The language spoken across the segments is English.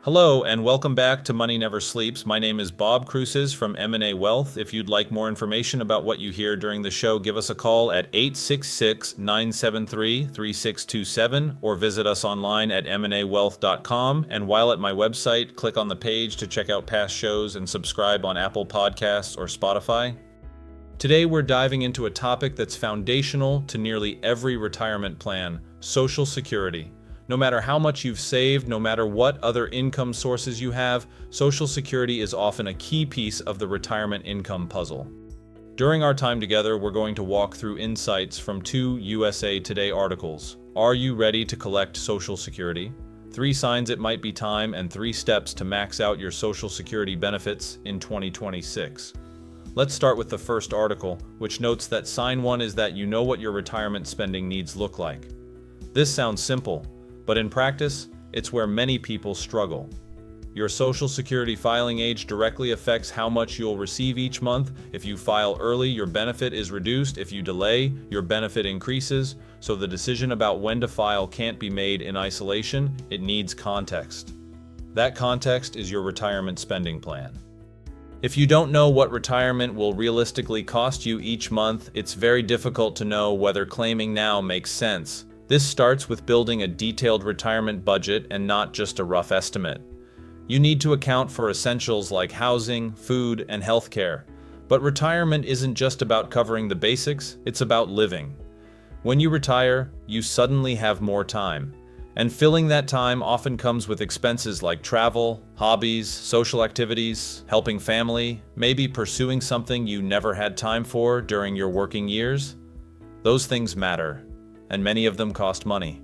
Hello and welcome back to Money Never Sleeps. My name is Bob Cruces from M&A Wealth. If you'd like more information about what you hear during the show, give us a call at 866-973-3627 or visit us online at mnawealth.com. And while at my website, click on the page to check out past shows and subscribe on Apple Podcasts or Spotify. Today we're diving into a topic that's foundational to nearly every retirement plan: Social Security. No matter how much you've saved, no matter what other income sources you have, Social Security is often a key piece of the retirement income puzzle. During our time together, we're going to walk through insights from two USA Today articles. Are you ready to collect Social Security? 3 signs it might be time, and 3 steps to max out your Social Security benefits in 2026. Let's start with the first article, which notes that sign 1 is that you know what your retirement spending needs look like. This sounds simple, but in practice, it's where many people struggle. Your Social Security filing age directly affects how much you'll receive each month. If you file early, your benefit is reduced. If you delay, your benefit increases. So the decision about when to file can't be made in isolation. It needs context. That context is your retirement spending plan. If you don't know what retirement will realistically cost you each month, it's very difficult to know whether claiming now makes sense. This starts with building a detailed retirement budget and not just a rough estimate. You need to account for essentials like housing, food, and healthcare. But retirement isn't just about covering the basics, it's about living. When you retire, you suddenly have more time. And filling that time often comes with expenses like travel, hobbies, social activities, helping family, maybe pursuing something you never had time for during your working years. Those things matter, and many of them cost money.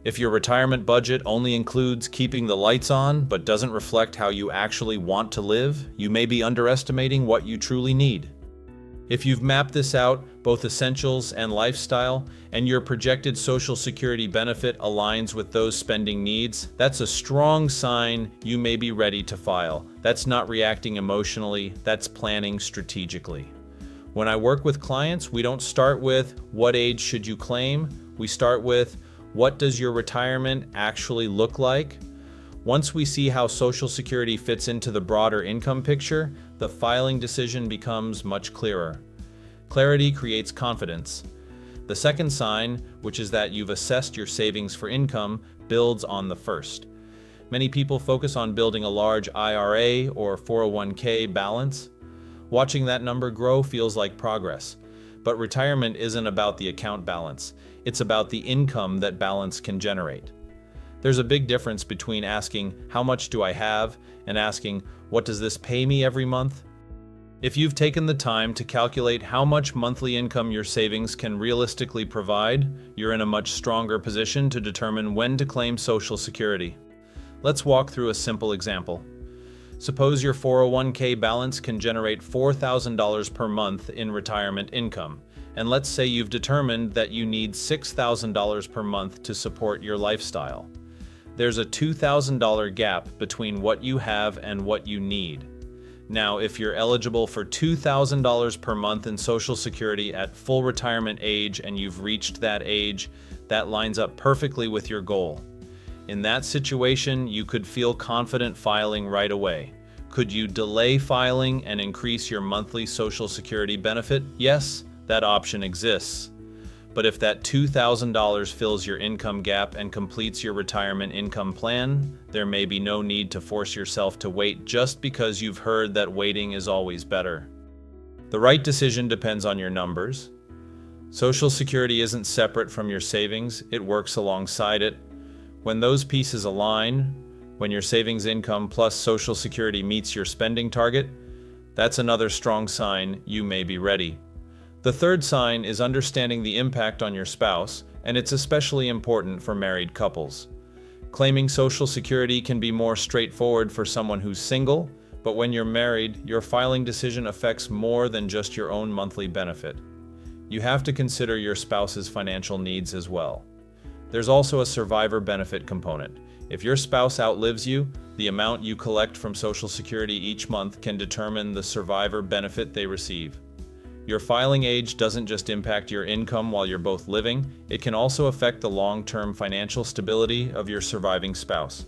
If your retirement budget only includes keeping the lights on but doesn't reflect how you actually want to live, you may be underestimating what you truly need. If you've mapped this out, both essentials and lifestyle, and your projected Social Security benefit aligns with those spending needs, that's a strong sign you may be ready to file. That's not reacting emotionally, that's planning strategically. When I work with clients, we don't start with what age should you claim. We start with what does your retirement actually look like? Once we see how Social Security fits into the broader income picture, the filing decision becomes much clearer. Clarity creates confidence. The second sign, which is that you've assessed your savings for income, builds on the first. Many people focus on building a large IRA or 401k balance. Watching that number grow feels like progress. But retirement isn't about the account balance. It's about the income that balance can generate. There's a big difference between asking, how much do I have, and asking, what does this pay me every month? If you've taken the time to calculate how much monthly income your savings can realistically provide, you're in a much stronger position to determine when to claim Social Security. Let's walk through a simple example. Suppose your 401k balance can generate $4,000 per month in retirement income, and let's say you've determined that you need $6,000 per month to support your lifestyle. There's a $2,000 gap between what you have and what you need. Now, if you're eligible for $2,000 per month in Social Security at full retirement age and you've reached that age, that lines up perfectly with your goal. In that situation, you could feel confident filing right away. Could you delay filing and increase your monthly Social Security benefit? Yes, that option exists. But if that $2,000 fills your income gap and completes your retirement income plan, there may be no need to force yourself to wait just because you've heard that waiting is always better. The right decision depends on your numbers. Social Security isn't separate from your savings, it works alongside it. When those pieces align, when your savings income plus Social Security meets your spending target, that's another strong sign you may be ready. The third sign is understanding the impact on your spouse, and it's especially important for married couples. Claiming Social Security can be more straightforward for someone who's single, but when you're married, your filing decision affects more than just your own monthly benefit. You have to consider your spouse's financial needs as well. There's also a survivor benefit component. If your spouse outlives you, the amount you collect from Social Security each month can determine the survivor benefit they receive. Your filing age doesn't just impact your income while you're both living, it can also affect the long-term financial stability of your surviving spouse.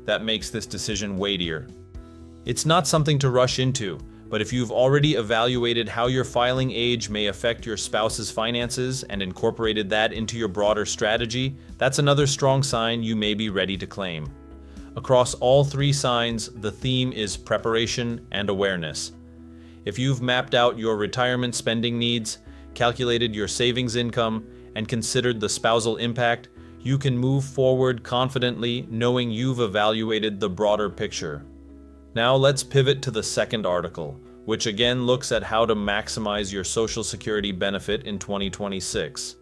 that makes this decision weightier. It's not something to rush into, but if you've already evaluated how your filing age may affect your spouse's finances and incorporated that into your broader strategy, that's another strong sign you may be ready to claim. Across all three signs, the theme is preparation and awareness. If you've mapped out your retirement spending needs, calculated your savings income, and considered the spousal impact, you can move forward confidently knowing you've evaluated the broader picture. Now let's pivot to the second article, which again looks at how to maximize your Social Security benefit in 2026.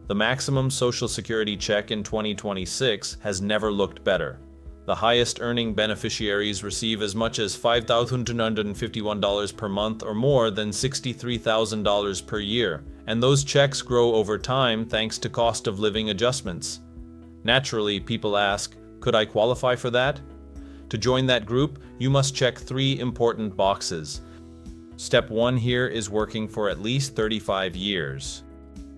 The maximum Social Security check in 2026 has never looked better. The highest earning beneficiaries receive as much as $5,251 per month or more than $63,000 per year, and those checks grow over time thanks to cost of living adjustments. Naturally, people ask, could I qualify for that? To join that group, you must check three important boxes. Step 1 here is working for at least 35 years.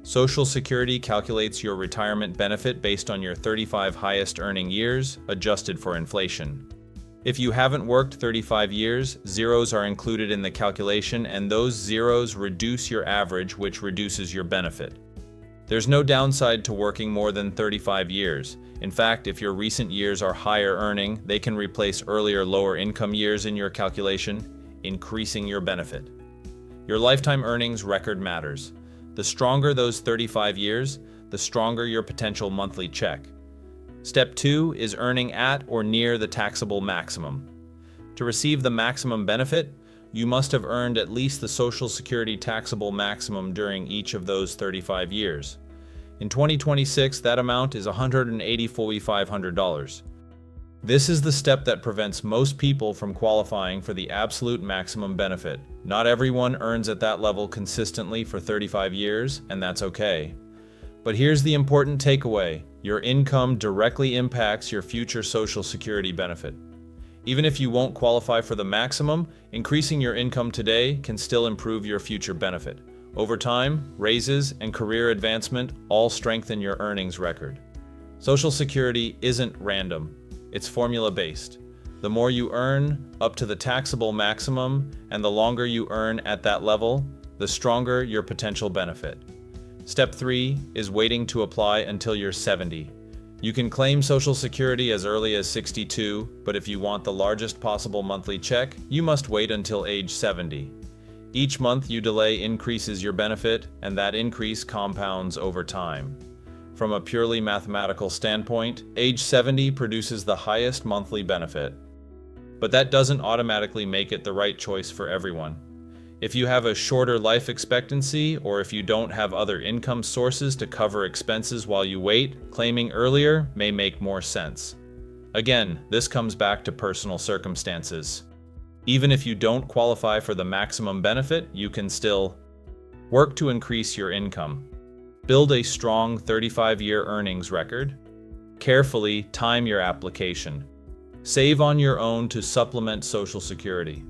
Social Security calculates your retirement benefit based on your 35 highest earning years, adjusted for inflation. If you haven't worked 35 years, zeros are included in the calculation, and those zeros reduce your average, which reduces your benefit. There's no downside to working more than 35 years. In fact, if your recent years are higher earning, they can replace earlier lower income years in your calculation, increasing your benefit. Your lifetime earnings record matters. The stronger those 35 years, the stronger your potential monthly check. Step 2 is earning at or near the taxable maximum. To receive the maximum benefit, you must have earned at least the Social Security taxable maximum during each of those 35 years. In 2026, that amount is $184,500. This is the step that prevents most people from qualifying for the absolute maximum benefit. Not everyone earns at that level consistently for 35 years, and that's okay. But here's the important takeaway: your income directly impacts your future Social Security benefit. Even if you won't qualify for the maximum, increasing your income today can still improve your future benefit. Over time, raises and career advancement all strengthen your earnings record. Social Security isn't random. It's formula-based. The more you earn, up to the taxable maximum, and the longer you earn at that level, the stronger your potential benefit. Step 3 is waiting to apply until you're 70. You can claim Social Security as early as 62, but if you want the largest possible monthly check, you must wait until age 70. Each month you delay increases your benefit, and that increase compounds over time. From a purely mathematical standpoint, age 70 produces the highest monthly benefit. But that doesn't automatically make it the right choice for everyone. If you have a shorter life expectancy, or if you don't have other income sources to cover expenses while you wait, claiming earlier may make more sense. Again, this comes back to personal circumstances. Even if you don't qualify for the maximum benefit, you can still work to increase your income. Build a strong 35-year earnings record. Carefully time your application. Save on your own to supplement Social Security.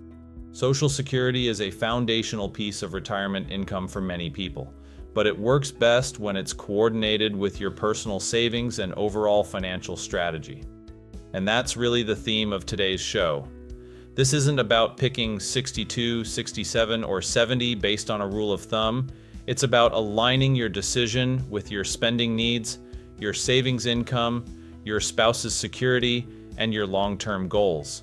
Social Security is a foundational piece of retirement income for many people, but it works best when it's coordinated with your personal savings and overall financial strategy. And that's really the theme of today's show. This isn't about picking 62, 67, or 70 based on a rule of thumb. It's about aligning your decision with your spending needs, your savings income, your spouse's security, and your long-term goals.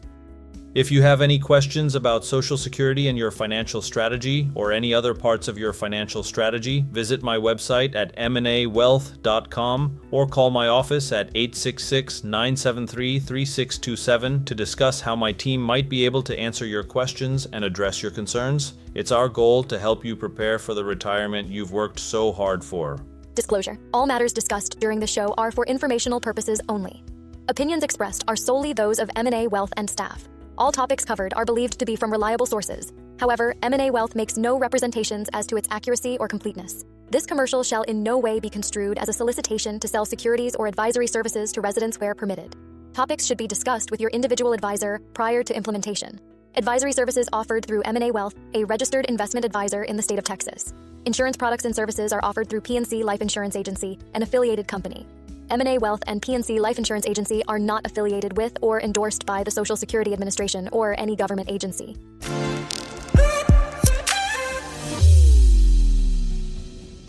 If you have any questions about Social Security and your financial strategy, or any other parts of your financial strategy, visit my website at mnawealth.com or call my office at 866-973-3627 to discuss how my team might be able to answer your questions and address your concerns. It's our goal to help you prepare for the retirement you've worked so hard for. Disclosure: all matters discussed during the show are for informational purposes only. Opinions expressed are solely those of M&A Wealth and staff. All topics covered are believed to be from reliable sources. However, M&A Wealth makes no representations as to its accuracy or completeness. This commercial shall in no way be construed as a solicitation to sell securities or advisory services to residents where permitted. Topics should be discussed with your individual advisor prior to implementation. Advisory services offered through M&A Wealth, a registered investment advisor in the state of Texas. Insurance products and services are offered through PNC Life Insurance Agency, an affiliated company. M&A Wealth and PNC Life Insurance Agency are not affiliated with or endorsed by the Social Security Administration or any government agency.